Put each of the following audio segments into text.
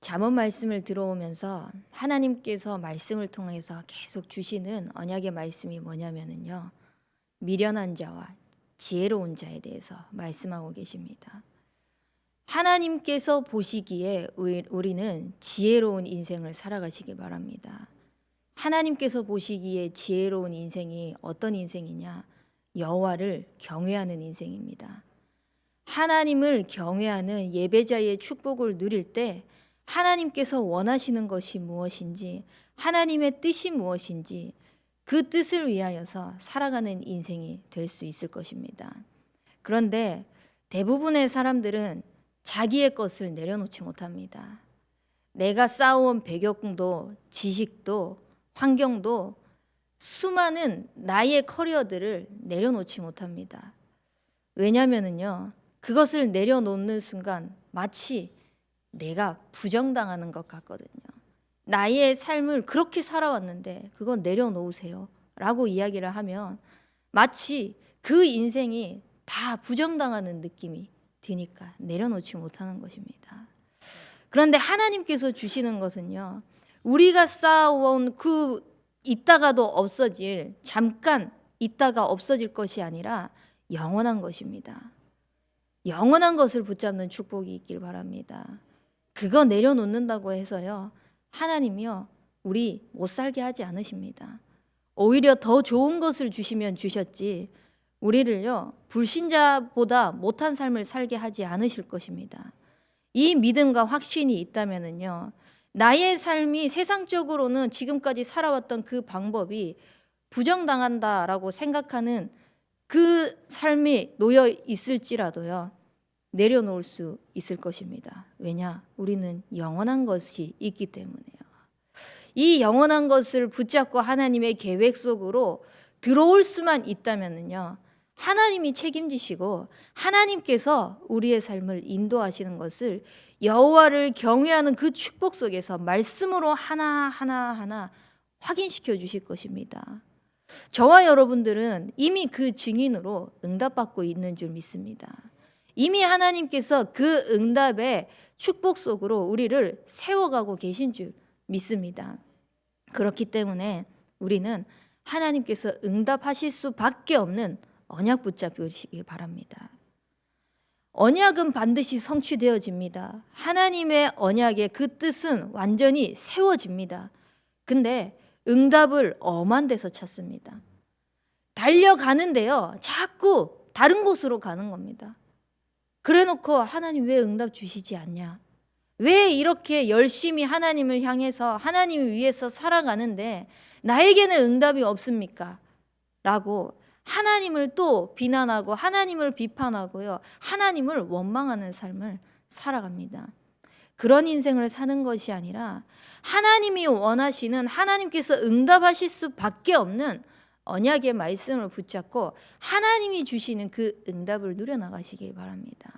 잠언 말씀을 들어오면서 하나님께서 말씀을 통해서 계속 주시는 언약의 말씀이 뭐냐면은요. 미련한 자와 지혜로운 자에 대해서 말씀하고 계십니다. 하나님께서 보시기에 우리는 지혜로운 인생을 살아가시길 바랍니다. 하나님께서 보시기에 지혜로운 인생이 어떤 인생이냐? 여호와를 경외하는 인생입니다. 하나님을 경외하는 예배자의 축복을 누릴 때 하나님께서 원하시는 것이 무엇인지, 하나님의 뜻이 무엇인지 그 뜻을 위하여서 살아가는 인생이 될 수 있을 것입니다. 그런데 대부분의 사람들은 자기의 것을 내려놓지 못합니다. 내가 쌓아온 배경도 지식도 환경도 수많은 나의 커리어들을 내려놓지 못합니다. 왜냐면은요, 그것을 내려놓는 순간 마치 내가 부정당하는 것 같거든요. 나의 삶을 그렇게 살아왔는데 그건 내려놓으세요 라고 이야기를 하면 마치 그 인생이 다 부정당하는 느낌이 드니까 내려놓지 못하는 것입니다. 그런데 하나님께서 주시는 것은요, 우리가 쌓아온 그 있다가도 없어질, 잠깐 있다가 없어질 것이 아니라 영원한 것입니다. 영원한 것을 붙잡는 축복이 있길 바랍니다. 그거 내려놓는다고 해서요, 하나님이요, 우리 못 살게 하지 않으십니다. 오히려 더 좋은 것을 주시면 주셨지 우리를요, 불신자보다 못한 삶을 살게 하지 않으실 것입니다. 이 믿음과 확신이 있다면은요, 나의 삶이 세상적으로는 지금까지 살아왔던 그 방법이 부정당한다라고 생각하는 그 삶이 놓여 있을지라도요, 내려놓을 수 있을 것입니다. 왜냐? 우리는 영원한 것이 있기 때문에요. 이 영원한 것을 붙잡고 하나님의 계획 속으로 들어올 수만 있다면요, 하나님이 책임지시고 하나님께서 우리의 삶을 인도하시는 것을 여호와를 경외하는 그 축복 속에서 말씀으로 하나하나 확인시켜 주실 것입니다. 저와 여러분들은 이미 그 증인으로 응답받고 있는 줄 믿습니다. 이미 하나님께서 그 응답의 축복 속으로 우리를 세워가고 계신 줄 믿습니다. 그렇기 때문에 우리는 하나님께서 응답하실 수밖에 없는 언약 붙잡으시기 바랍니다. 언약은 반드시 성취되어집니다. 하나님의 언약의 그 뜻은 완전히 세워집니다. 근데 응답을 엄한 데서 찾습니다. 달려가는데요, 자꾸 다른 곳으로 가는 겁니다. 그래놓고 하나님 왜 응답 주시지 않냐? 왜 이렇게 열심히 하나님을 향해서 하나님을 위해서 살아가는데 나에게는 응답이 없습니까? 라고 하나님을 또 비난하고 하나님을 비판하고요, 하나님을 원망하는 삶을 살아갑니다. 그런 인생을 사는 것이 아니라 하나님이 원하시는, 하나님께서 응답하실 수밖에 없는 언약의 말씀을 붙잡고 하나님이 주시는 그 응답을 누려나가시길 바랍니다.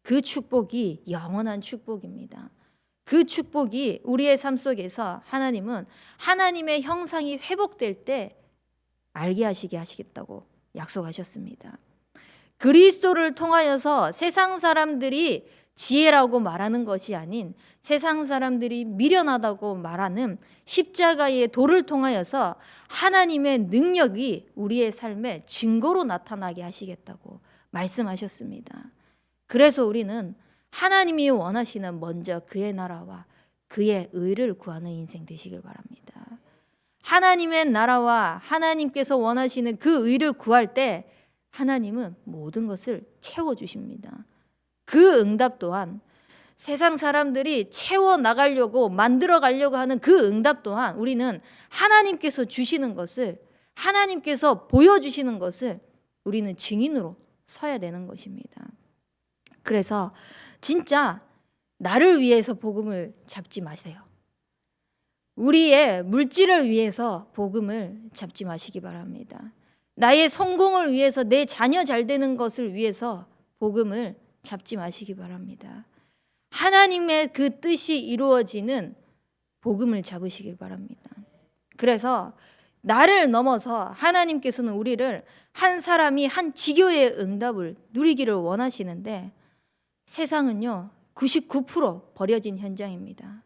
그 축복이 영원한 축복입니다. 그 축복이 우리의 삶 속에서 하나님은 하나님의 형상이 회복될 때 알게 하시게 하시겠다고 약속하셨습니다. 그리스도를 통하여서 세상 사람들이 지혜라고 말하는 것이 아닌 세상 사람들이 미련하다고 말하는 십자가의 도를 통하여서 하나님의 능력이 우리의 삶에 증거로 나타나게 하시겠다고 말씀하셨습니다. 그래서 우리는 하나님이 원하시는 먼저 그의 나라와 그의 의를 구하는 인생 되시길 바랍니다. 하나님의 나라와 하나님께서 원하시는 그 의를 구할 때 하나님은 모든 것을 채워주십니다. 그 응답 또한 세상 사람들이 채워나가려고 만들어가려고 하는 그 응답 또한 우리는 하나님께서 주시는 것을, 하나님께서 보여주시는 것을 우리는 증인으로 서야 되는 것입니다. 그래서 진짜 나를 위해서 복음을 잡지 마세요. 우리의 물질을 위해서 복음을 잡지 마시기 바랍니다. 나의 성공을 위해서, 내 자녀 잘 되는 것을 위해서 복음을 잡지 마시기 바랍니다. 하나님의 그 뜻이 이루어지는 복음을 잡으시길 바랍니다. 그래서 나를 넘어서 하나님께서는 우리를 한 사람이 한 지교의 응답을 누리기를 원하시는데 세상은요, 99% 버려진 현장입니다.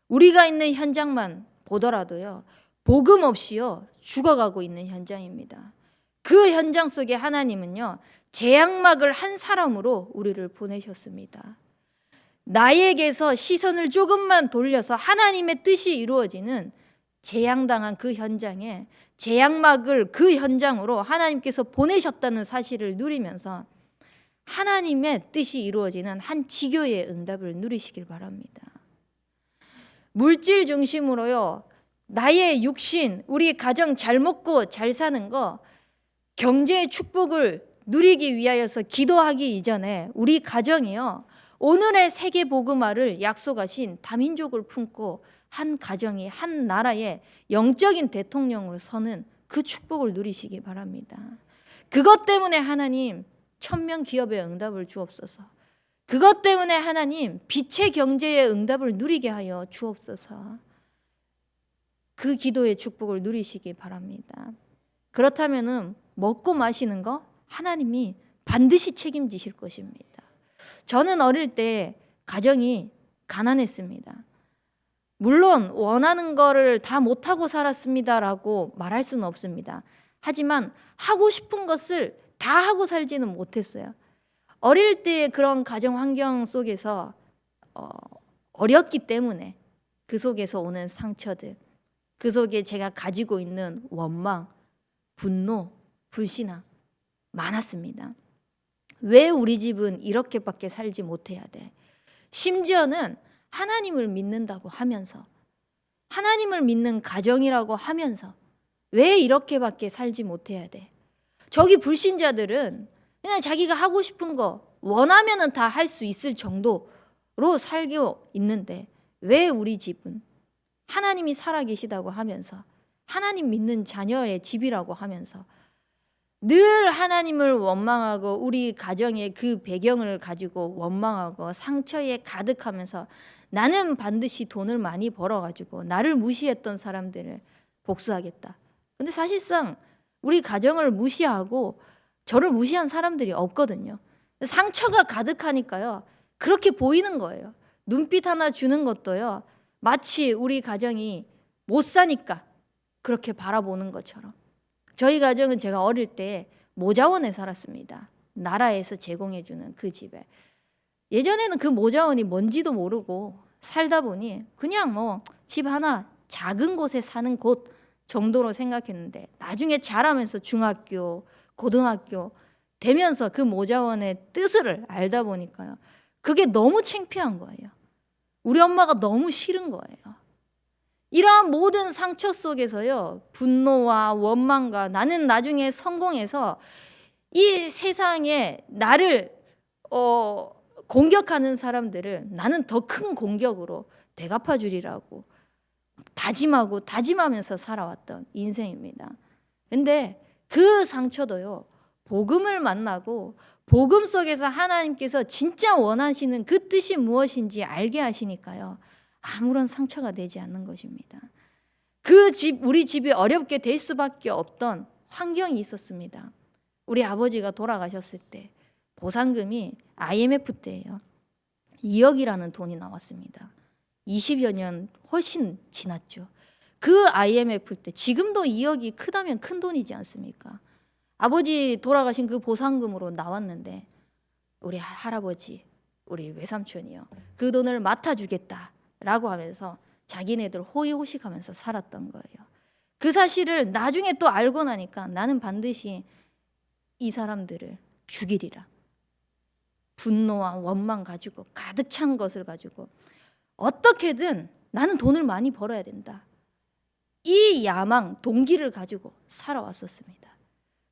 우리가 있는 현장만 보더라도요, 복음 없이요 죽어가고 있는 현장입니다. 그 현장 속에 하나님은요 재앙막을 한 사람으로 우리를 보내셨습니다. 나에게서 시선을 조금만 돌려서 하나님의 뜻이 이루어지는 재앙당한 그 현장에 재앙막을 그 현장으로 하나님께서 보내셨다는 사실을 누리면서 하나님의 뜻이 이루어지는 한 지교의 응답을 누리시길 바랍니다. 물질 중심으로요, 나의 육신, 우리 가정 잘 먹고 잘 사는 거, 경제의 축복을 누리기 위하여서 기도하기 이전에 우리 가정이요, 오늘의 세계 복음화를 약속하신 다민족을 품고 한 가정이 한 나라의 영적인 대통령으로 서는 그 축복을 누리시기 바랍니다. 그것 때문에 하나님 천명 기업의 응답을 주옵소서. 그것 때문에 하나님 빛의 경제의 응답을 누리게 하여 주옵소서. 그 기도의 축복을 누리시기 바랍니다. 그렇다면은 먹고 마시는 거 하나님이 반드시 책임지실 것입니다. 저는 어릴 때 가정이 가난했습니다. 물론 원하는 거를 다 못하고 살았습니다라고 말할 수는 없습니다. 하지만 하고 싶은 것을 다 하고 살지는 못했어요. 어릴 때의 그런 가정 환경 속에서 어렸기 때문에 그 속에서 오는 상처들, 그 속에 제가 가지고 있는 원망, 분노, 불신앙 많았습니다. 왜 우리 집은 이렇게밖에 살지 못해야 돼? 심지어는 하나님을 믿는다고 하면서, 하나님을 믿는 가정이라고 하면서 왜 이렇게밖에 살지 못해야 돼? 저기 불신자들은 그냥 자기가 하고 싶은 거 원하면은 다 할 수 있을 정도로 살고 있는데 왜 우리 집은 하나님이 살아계시다고 하면서, 하나님 믿는 자녀의 집이라고 하면서 늘 하나님을 원망하고 우리 가정의 그 배경을 가지고 원망하고 상처에 가득하면서 나는 반드시 돈을 많이 벌어가지고 나를 무시했던 사람들을 복수하겠다. 근데 사실상 우리 가정을 무시하고 저를 무시한 사람들이 없거든요. 상처가 가득하니까요, 그렇게 보이는 거예요. 눈빛 하나 주는 것도요, 마치 우리 가정이 못 사니까 그렇게 바라보는 것처럼. 저희 가정은 제가 어릴 때 모자원에 살았습니다. 나라에서 제공해주는 그 집에. 예전에는 그 모자원이 뭔지도 모르고 살다 보니 그냥 뭐 집 하나 작은 곳에 사는 곳 정도로 생각했는데, 나중에 자라면서 중학교, 고등학교 되면서 그 모자원의 뜻을 알다 보니까요, 그게 너무 창피한 거예요. 우리 엄마가 너무 싫은 거예요. 이러한 모든 상처 속에서요, 분노와 원망과 나는 나중에 성공해서 이 세상에 나를 공격하는 사람들을 나는 더 큰 공격으로 되갚아 주리라고 다짐하고 다짐하면서 살아왔던 인생입니다. 근데 그 상처도요, 복음을 만나고 복음 속에서 하나님께서 진짜 원하시는 그 뜻이 무엇인지 알게 하시니까요, 아무런 상처가 되지 않는 것입니다. 그 집, 우리 집이 어렵게 될 수밖에 없던 환경이 있었습니다. 우리 아버지가 돌아가셨을 때 보상금이 IMF 때예요. 2억이라는 돈이 나왔습니다. 20여 년 훨씬 지났죠. 그 IMF 때 지금도 2억이 크다면 큰 돈이지 않습니까? 아버지 돌아가신 그 보상금으로 나왔는데 우리 할아버지, 우리 외삼촌이요, 그 돈을 맡아주겠다라고 하면서 자기네들 호의호식하면서 살았던 거예요. 그 사실을 나중에 또 알고 나니까 나는 반드시 이 사람들을 죽이리라. 분노와 원망 가지고 가득 찬 것을 가지고 어떻게든 나는 돈을 많이 벌어야 된다. 이 야망, 동기를 가지고 살아왔었습니다.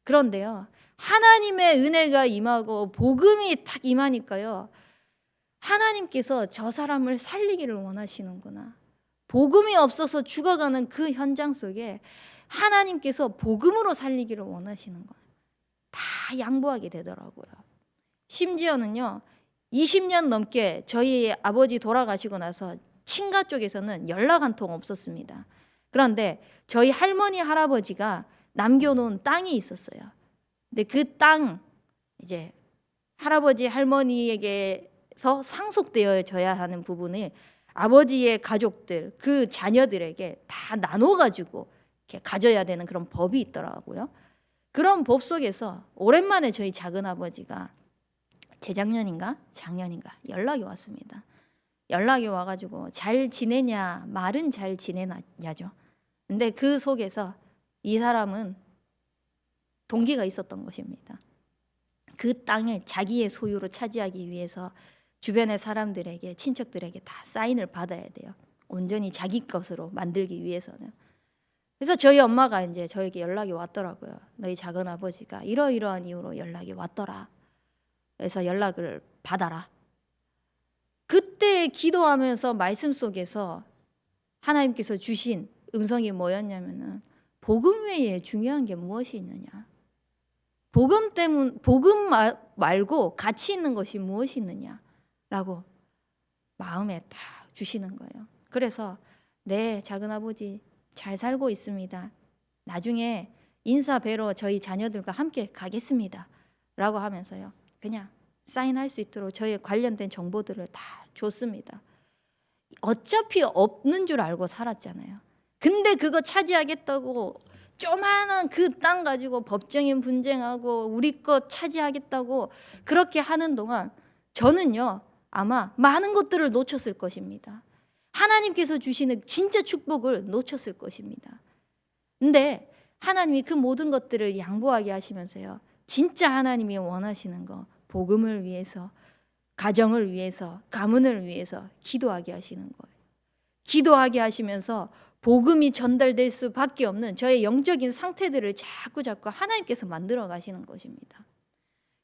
그런데요, 하나님의 은혜가 임하고 복음이 딱 임하니까요, 하나님께서 저 사람을 살리기를 원하시는구나. 복음이 없어서 죽어가는 그 현장 속에 하나님께서 복음으로 살리기를 원하시는 거예요. 다 양보하게 되더라고요. 심지어는요, 20년 넘게 저희 아버지 돌아가시고 나서 친가 쪽에서는 연락 한 통 없었습니다. 그런데 저희 할머니 할아버지가 남겨놓은 땅이 있었어요. 근데 그 땅 이제 할아버지 할머니에게 상속되어져야 하는 부분을 아버지의 가족들, 그 자녀들에게 다 나눠가지고 이렇게 가져야 되는 그런 법이 있더라고요. 그런 법 속에서 오랜만에 저희 작은아버지가 재작년인가 작년인가 연락이 왔습니다. 연락이 와가지고 잘 지내냐, 말은 잘 지내냐죠. 근데 그 속에서 이 사람은 동기가 있었던 것입니다. 그 땅을 자기의 소유로 차지하기 위해서 주변의 사람들에게, 친척들에게 다 사인을 받아야 돼요. 온전히 자기 것으로 만들기 위해서는. 그래서 저희 엄마가 이제 저에게 연락이 왔더라고요. 너희 작은 아버지가 이러이러한 이유로 연락이 왔더라. 그래서 연락을 받아라. 그때 기도하면서 말씀 속에서 하나님께서 주신 음성이 뭐였냐면은 복음 외에 중요한 게 무엇이 있느냐? 복음 말고 가치 있는 것이 무엇이 있느냐라고 마음에 딱 주시는 거예요. 그래서 네, 작은아버지 잘 살고 있습니다. 나중에 인사 뵈러 저희 자녀들과 함께 가겠습니다. 라고 하면서요. 그냥 사인할 수 있도록 저희 관련된 정보들을 다 줬습니다. 어차피 없는 줄 알고 살았잖아요. 근데 그거 차지하겠다고 조만한 그 땅 가지고 법정인 분쟁하고 우리 것 차지하겠다고 그렇게 하는 동안 저는요 아마 많은 것들을 놓쳤을 것입니다. 하나님께서 주시는 진짜 축복을 놓쳤을 것입니다. 근데 하나님이 그 모든 것들을 양보하게 하시면서요 진짜 하나님이 원하시는 거 복음을 위해서, 가정을 위해서, 가문을 위해서 기도하게 하시는 거예요. 기도하게 하시면서 복음이 전달될 수밖에 없는 저의 영적인 상태들을 자꾸 하나님께서 만들어 가시는 것입니다.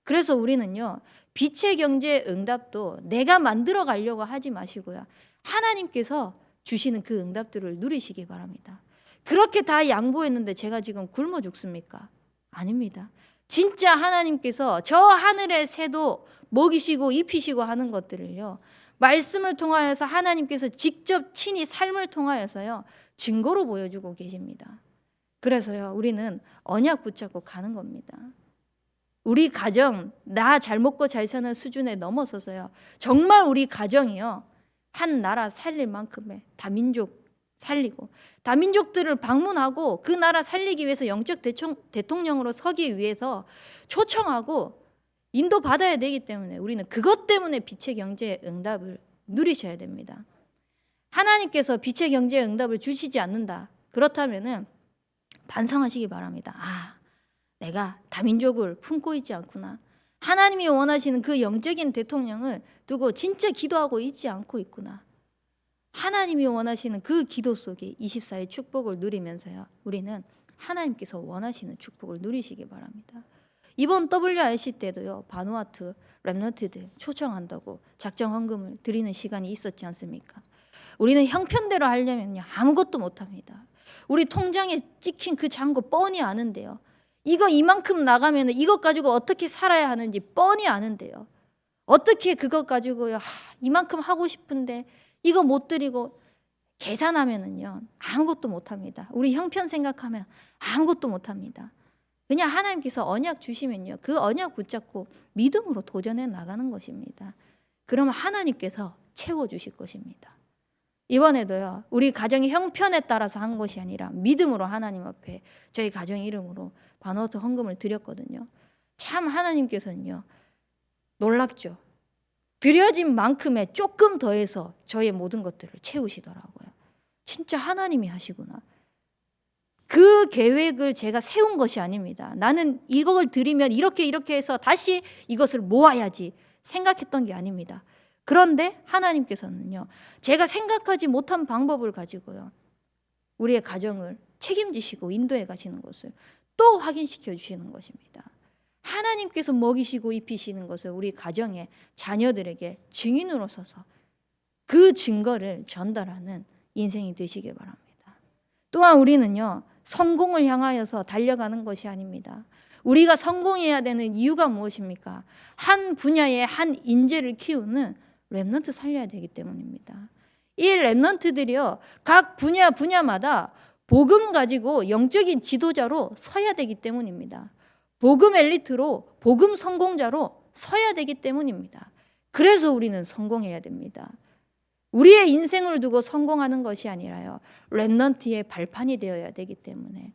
그래서 우리는요 빛의 경제 응답도 내가 만들어 가려고 하지 마시고요 하나님께서 주시는 그 응답들을 누리시기 바랍니다. 그렇게 다 양보했는데 제가 지금 굶어 죽습니까? 아닙니다. 진짜 하나님께서 저 하늘의 새도 먹이시고 입히시고 하는 것들을요 말씀을 통하여서 하나님께서 직접 친히 삶을 통하여서요 증거로 보여주고 계십니다. 그래서요 우리는 언약 붙잡고 가는 겁니다. 우리 가정 나 잘 먹고 잘 사는 수준에 넘어서서요 정말 우리 가정이요 한 나라 살릴 만큼의 다민족 살리고 다민족들을 방문하고 그 나라 살리기 위해서 영적 대통령으로 서기 위해서 초청하고 인도받아야 되기 때문에 우리는 그것 때문에 빛의 경제의 응답을 누리셔야 됩니다. 하나님께서 빛의 경제의 응답을 주시지 않는다. 그렇다면은 반성하시기 바랍니다. 아, 내가 다민족을 품고 있지 않구나. 하나님이 원하시는 그 영적인 대통령을 두고 진짜 기도하고 있지 않고 있구나. 하나님이 원하시는 그 기도 속에 24의 축복을 누리면서요 우리는 하나님께서 원하시는 축복을 누리시기 바랍니다. 이번 WRC 때도요 바누아투 렘넌트들 초청한다고 작정 헌금을 드리는 시간이 있었지 않습니까? 우리는 형편대로 하려면요 아무것도 못합니다. 우리 통장에 찍힌 그 잔고 뻔히 아는데요 이거 이만큼 나가면 이것 가지고 어떻게 살아야 하는지 뻔히 아는데요 어떻게 그것 가지고요 이만큼 하고 싶은데 이거 못 드리고 계산하면은요 아무것도 못합니다. 우리 형편 생각하면 아무것도 못합니다. 그냥 하나님께서 언약 주시면요 그 언약 붙잡고 믿음으로 도전해 나가는 것입니다. 그러면 하나님께서 채워주실 것입니다. 이번에도요 우리 가정의 형편에 따라서 한 것이 아니라 믿음으로 하나님 앞에 저희 가정 이름으로 바누아투 헌금을 드렸거든요. 참 하나님께서는요 놀랍죠. 드려진 만큼에 조금 더해서 저의 모든 것들을 채우시더라고요. 진짜 하나님이 하시구나. 그 계획을 제가 세운 것이 아닙니다. 나는 이걸 드리면 이렇게 해서 다시 이것을 모아야지 생각했던 게 아닙니다. 그런데 하나님께서는요 제가 생각하지 못한 방법을 가지고요 우리의 가정을 책임지시고 인도해 가시는 것을 또 확인시켜 주시는 것입니다. 하나님께서 먹이시고 입히시는 것을 우리 가정의 자녀들에게 증인으로 서서 그 증거를 전달하는 인생이 되시길 바랍니다. 또한 우리는요 성공을 향하여서 달려가는 것이 아닙니다. 우리가 성공해야 되는 이유가 무엇입니까? 한 분야의 한 인재를 키우는 렘넌트 살려야 되기 때문입니다. 이 렘넌트들이요 각 분야마다 복음 가지고 영적인 지도자로 서야 되기 때문입니다. 복음 엘리트로 복음 성공자로 서야 되기 때문입니다. 그래서 우리는 성공해야 됩니다. 우리의 인생을 두고 성공하는 것이 아니라요, 렘넌트의 발판이 되어야 되기 때문에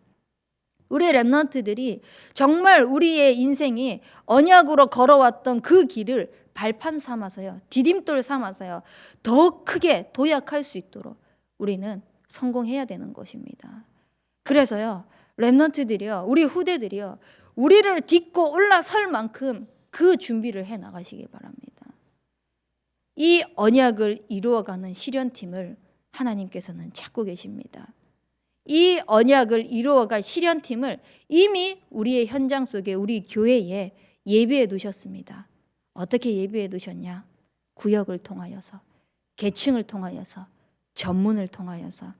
우리 렘넌트들이 정말 우리의 인생이 언약으로 걸어왔던 그 길을 발판 삼아서요, 디딤돌 삼아서요, 더 크게 도약할 수 있도록 우리는 성공해야 되는 것입니다. 그래서요, 렘넌트들이요, 우리 후대들이요, 우리를 딛고 올라설 만큼 그 준비를 해 나가시기 바랍니다. 이 언약을 이루어가는 실현팀을 하나님께서는 찾고 계십니다. 이 언약을 이루어갈 실현팀을 이미 우리의 현장 속에, 우리 교회에 예비해 두셨습니다. 어떻게 예비해 두셨냐? 구역을 통하여서, 계층을 통하여서, 전문을 통하여서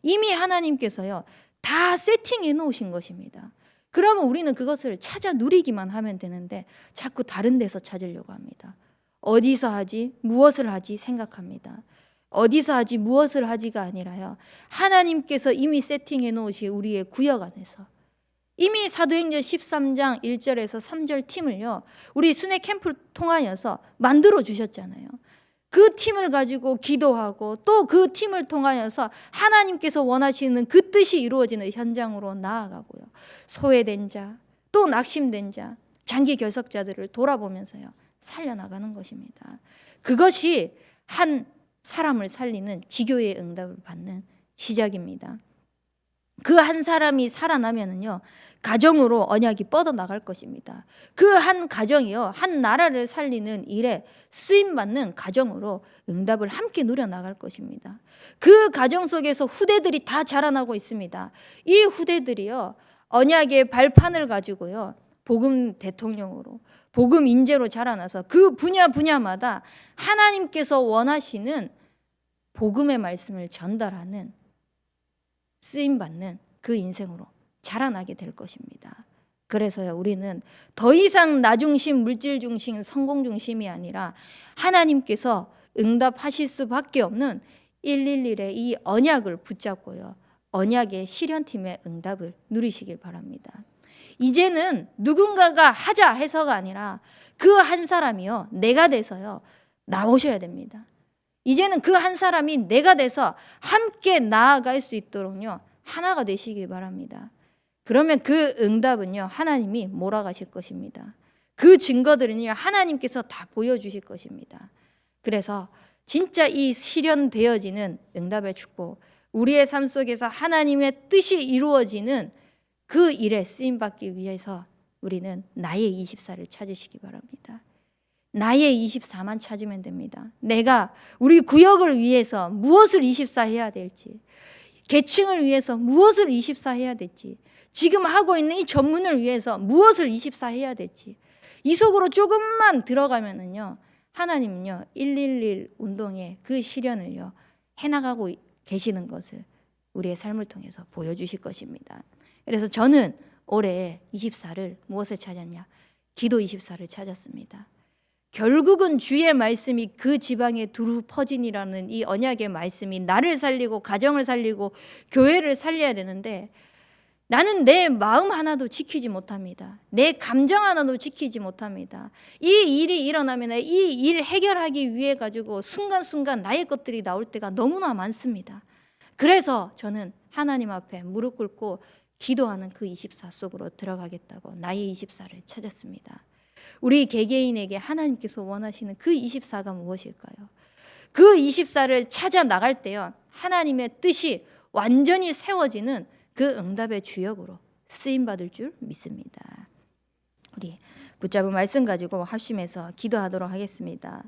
이미 하나님께서요, 다 세팅해 놓으신 것입니다. 그러면 우리는 그것을 찾아 누리기만 하면 되는데 자꾸 다른 데서 찾으려고 합니다. 어디서 하지? 무엇을 하지? 생각합니다. 어디서 하지? 무엇을 하지가 아니라요, 하나님께서 이미 세팅해 놓으신 우리의 구역 안에서 이미 사도행전 13장 1절에서 3절 팀을요, 우리 순회 캠프를 통하여서 만들어 주셨잖아요. 그 팀을 가지고 기도하고 또 그 팀을 통하여서 하나님께서 원하시는 그 뜻이 이루어지는 현장으로 나아가고요, 소외된 자, 또 낙심된 자, 장기 결석자들을 돌아보면서요, 살려나가는 것입니다. 그것이 한 사람을 살리는 지교의 응답을 받는 시작입니다. 그 한 사람이 살아나면은요, 가정으로 언약이 뻗어나갈 것입니다. 그 한 가정이요, 한 나라를 살리는 일에 쓰임받는 가정으로 응답을 함께 누려나갈 것입니다. 그 가정 속에서 후대들이 다 자라나고 있습니다. 이 후대들이요, 언약의 발판을 가지고요, 복음 대통령으로, 복음 인재로 자라나서 그 분야마다 하나님께서 원하시는 복음의 말씀을 전달하는, 쓰임받는 그 인생으로 자라나게 될 것입니다. 그래서요, 우리는 더 이상 나 중심, 물질 중심, 성공 중심이 아니라 하나님께서 응답하실 수밖에 없는 111의 이 언약을 붙잡고요, 언약의 실현팀의 응답을 누리시길 바랍니다. 이제는 누군가가 하자 해서가 아니라 그 한 사람이요, 내가 돼서요, 나오셔야 됩니다. 이제는 그 한 사람이 내가 돼서 함께 나아갈 수 있도록요, 하나가 되시기 바랍니다. 그러면 그 응답은요, 하나님이 몰아가실 것입니다. 그 증거들은요, 하나님께서 다 보여주실 것입니다. 그래서 진짜 이 실현되어지는 응답의 축복, 우리의 삶 속에서 하나님의 뜻이 이루어지는 그 일에 쓰임받기 위해서 우리는 나의 24를 찾으시기 바랍니다. 나의 24만 찾으면 됩니다. 내가 우리 구역을 위해서 무엇을 24 해야 될지, 계층을 위해서 무엇을 24 해야 될지, 지금 하고 있는 이 전문을 위해서 무엇을 24 해야 될지, 이 속으로 조금만 들어가면은요, 하나님은요, 111 운동의 그 실현을요, 해나가고 계시는 것을 우리의 삶을 통해서 보여주실 것입니다. 그래서 저는 올해 24를 무엇을 찾았냐? 기도 24를 찾았습니다. 결국은 주의 말씀이 그 지방에 두루 퍼지니라는 이 언약의 말씀이 나를 살리고 가정을 살리고 교회를 살려야 되는데, 나는 내 마음 하나도 지키지 못합니다. 내 감정 하나도 지키지 못합니다. 이 일이 일어나면 이 일 해결하기 위해 가지고 순간순간 나의 것들이 나올 때가 너무나 많습니다. 그래서 저는 하나님 앞에 무릎 꿇고 기도하는 그 24 속으로 들어가겠다고 나의 24를 찾았습니다. 우리 개개인에게 하나님께서 원하시는 그 24가 무엇일까요? 그 24를 찾아 나갈 때요, 하나님의 뜻이 완전히 세워지는 그 응답의 주역으로 쓰임받을 줄 믿습니다. 우리 붙잡은 말씀 가지고 합심해서 기도하도록 하겠습니다.